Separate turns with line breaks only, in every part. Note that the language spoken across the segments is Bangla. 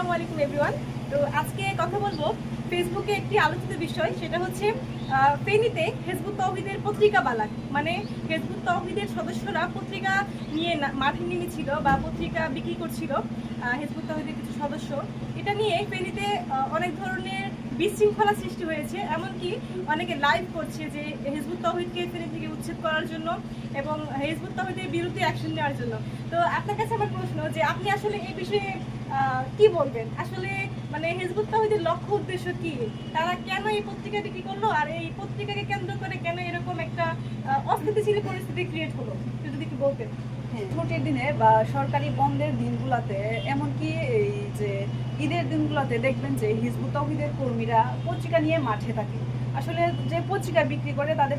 আসসালামু আলাইকুম এভরিওয়ান। তো আজকে কথা বলবো ফেসবুকে একটি আলোচিত বিষয়, সেটা হচ্ছে ফেনীতে হিজবুত তৌহিদের পত্রিকা বালাক, মানে হিজবুত তৌহিদের সদস্যরা পত্রিকা নিয়ে মাঠে নেমেছিল বা পত্রিকা বিক্রি করছিল। হিজবুত তৌহিদের কিছু সদস্য এটা নিয়ে ফেনীতে অনেক ধরনের বিশৃঙ্খলা সৃষ্টি হয়েছে, এমনকি অনেকে লাইভ করছে যে হিজবুত তৌহিদকে ফেনী থেকে উচ্ছেদ করার জন্য এবং হিজবুত তৌহিদের বিরুদ্ধে অ্যাকশন নেওয়ার জন্য। তো আপনার কাছে আমার প্রশ্ন যে আপনি আসলে এই বিষয়ে কি বলবেন? আসলে মানে হিজবুত তাওহীদের লক্ষ্য উদ্দেশ্য কি? তারা কেন এই পত্রিকা বিক্রি করলো, আর এই পত্রিকাকে কেন্দ্র করে কেন এরকম একটা অস্থিতিশীল পরিস্থিতি ক্রিয়েট হলো, যদি একটু বলতেন।
হ্যাঁ, ছুটির দিনে বা সরকারি বন্ধের দিনগুলোতে, এমনকি এই যে ঈদের দিনগুলোতে দেখবেন যে হিজবুত তাওহীদের কর্মীরা পত্রিকা নিয়ে মাঠে থাকে। আসলে যে পত্রিকা বিক্রি করে তাদের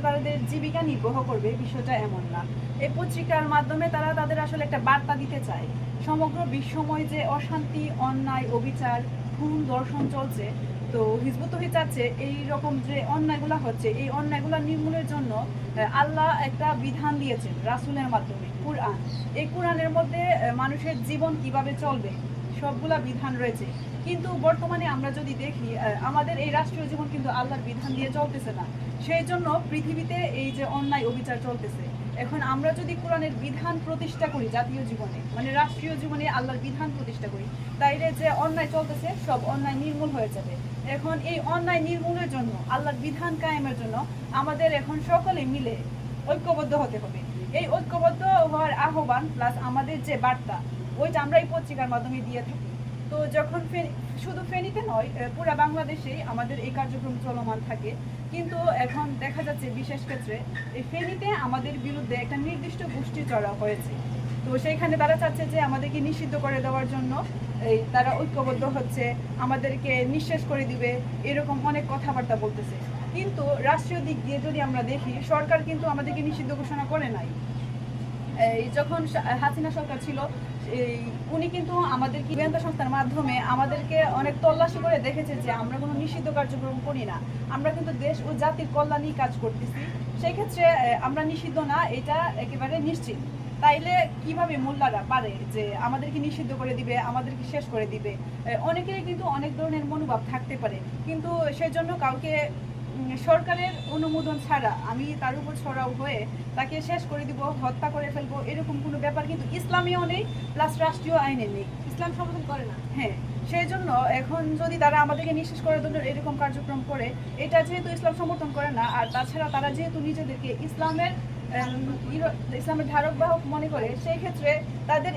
জীবিকা নির্বাহ করবে, বিষয়টা এমন না। এই পত্রিকার মাধ্যমে তারা তাদের আসলে একটা বার্তা দিতে চায়। সমগ্র বিশ্বময় যে অশান্তি, অন্যায়, অবিচার, খুন, ধর্ষণ চলছে, তো হিজবুত তাওহীদ চাচ্ছে এই রকম যে অন্যায়গুলো হচ্ছে, এই অন্যায়গুলো নির্মূলের জন্য আল্লাহ একটা বিধান দিয়েছেন রাসূলের মাধ্যমে, কুরআন। এই কুরআনের মধ্যে মানুষের জীবন কিভাবে চলবে সবগুলা বিধান রয়েছে। কিন্তু বর্তমানে আমরা যদি দেখি, আমাদের এই রাষ্ট্রীয় জীবন কিন্তু আল্লাহর বিধান দিয়ে চলতেছে না। সেই জন্য পৃথিবীতে এই যে অন্যায় অবিচার চলতেছে, এখন আমরা যদি কোরআনের বিধান প্রতিষ্ঠা করি জাতীয় জীবনে, মানে রাষ্ট্রীয় জীবনে আল্লাহর বিধান প্রতিষ্ঠা করি, তাইলে যে অন্যায় চলতেছে সব অন্যায় নির্মূল হয়ে যাবে। এখন এই অন্যায় নির্মূলের জন্য, আল্লাহর বিধান কায়েমের জন্য আমাদের এখন সকলে মিলে ঐক্যবদ্ধ হতে হবে। এই ঐক্যবদ্ধ হওয়ার আহ্বান প্লাস আমাদের যে বার্তা, ওইটা আমরা এই পত্রিকার মাধ্যমে দিয়ে থাকি। তো যখন শুধু ফেনীতে নয়, পুরা বাংলাদেশেই আমাদের এই কার্যক্রম চলমান থাকে। কিন্তু এখন দেখা যাচ্ছে বিশেষ ক্ষেত্রে এই ফেনীতে আমাদের বিরুদ্ধে একটা নির্দিষ্ট গোষ্ঠী চড়া হয়েছে। তো সেইখানে তারা চাচ্ছে যে আমাদেরকে নিষিদ্ধ করে দেওয়ার জন্য এই তারা ঐক্যবদ্ধ হচ্ছে, আমাদেরকে নিঃশেষ করে দিবে, এরকম অনেক কথাবার্তা বলতেছে। কিন্তু রাষ্ট্রীয় দিক দিয়ে যদি আমরা দেখি, সরকার কিন্তু আমাদেরকে নিষিদ্ধ ঘোষণা করে নাই। এই যখন হাসিনা সরকার ছিল, এই উনি কিন্তু আমাদের গোয়েন্দা সংস্থার মাধ্যমে আমাদেরকে অনেক তল্লাশি করে দেখেছে যে আমরা কোনো নিষিদ্ধ কার্যক্রম করি না, আমরা কিন্তু দেশ ও জাতির কল্যাণেই কাজ করতেছি। সেই ক্ষেত্রে আমরা নিষিদ্ধ না, এটা একেবারে নিশ্চিত। তাইলে কিভাবে মোল্লারা পারে যে আমাদেরকে নিষিদ্ধ করে দিবে, আমাদেরকে শেষ করে দিবে? অনেকেরই কিন্তু অনেক ধরনের মনোভাব থাকতে পারে, কিন্তু সেই জন্য কাউকে সরকারের অনুমোদন ছাড়া আমি তার উপর ছড়াও হয়ে তাকে শেষ করে দিব, হত্যা করে ফেলবো, এরকম কোনো ব্যাপার কিন্তু ইসলামেও নেই, প্লাস রাষ্ট্রীয় আইনে নেই।
ইসলাম সমর্থন করে না।
হ্যাঁ, সেই জন্য এখন যদি তারা আমাদেরকে নিঃশেষ করার জন্য এরকম কার্যক্রম করে, এটা যেহেতু ইসলাম সমর্থন করে না, আর তাছাড়া তারা যেহেতু নিজেদেরকে ইসলামের ধারক বাহক মনে করে, সেই ক্ষেত্রে তাদের